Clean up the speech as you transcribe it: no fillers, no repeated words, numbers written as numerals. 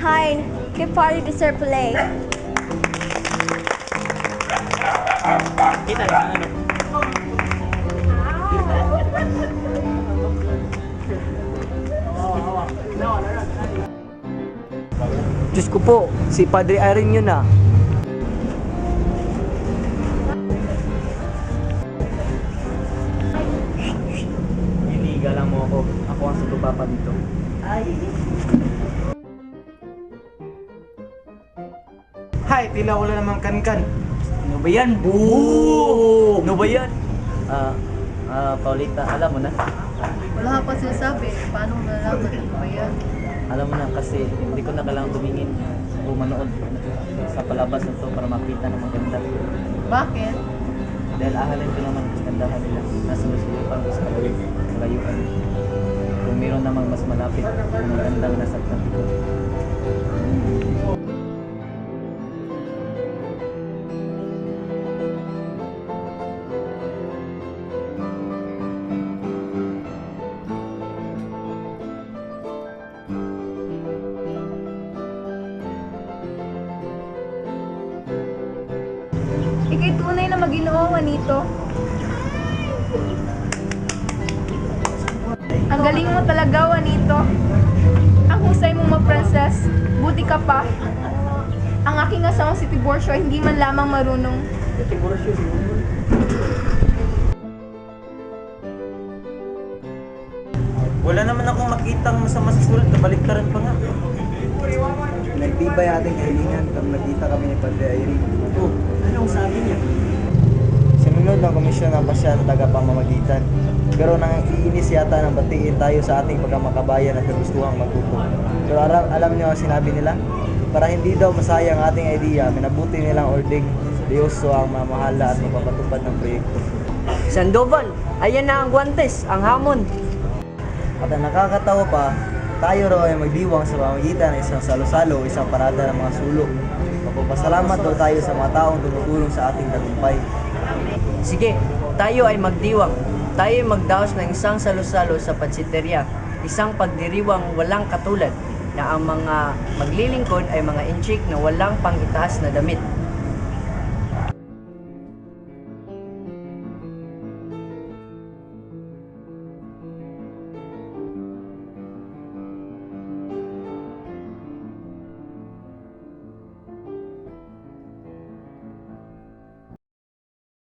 Hi, que party deserve play. Kita na ano. Diyos ko po, si Padre Irene yun ah. Inigalang mo ako. Ako ang sugupapa dito. Hay, tila wala namang kan-kan. Ano ba yan? Oo! Ano ba yan? Paulita, alam mo na? Wala ka pa sinasabi. Paano mo nalaman ano ba yan? Alam mo na kasi hindi ko na kailangang tumingin o manood sa palabas na to para makita ng maganda. Bakit? Dahil ahalin ko naman ang kagandahan nila. Nasa lusupan ko sa kalayuan. Kung meron namang mas malapit na magandang nasa tabi ko. Ika'y tunay na Maginoo, Juanito. Ang galing mo talaga, Juanito. Ang husay mong mag-Frances. Buti ka pa. Ang aking asawang si Tiborcio ay hindi man lamang marunong. Wala naman akong makitang masama sa sulat na baliktaran pa nga. Nagtibay ating kahilingan pag nakita kami ni Padre Irene. Oh, anong sabi niya? Sinunod ng komisyon ng pasya na tagapamamagitan. Pero nang iinis yata nang batiin tayo sa ating pagkamakabayan at nagustuhang matuto. Pero alam niyo ang sinabi nila? Para hindi daw masayang ating idea, minabuti nilang ordeng Dioso ang mamahala at magpapatupad ng proyekto. Sandoval, ayan na ang guantes, ang hamon. At ang nakakatawa pa, tayo raw ay magdiwang sa pamamagitan ng isang salo-salo o isang parada ng mga sulok. Magpapasalamat daw tayo sa mga taong tumutulong sa ating tagumpay. Sige, tayo ay magdiwang. Tayo ay magdaos ng isang salo-salo sa pansiteria. Isang pagdiriwang walang katulad na ang mga maglilingkod ay mga inchik na walang pangitaas na damit.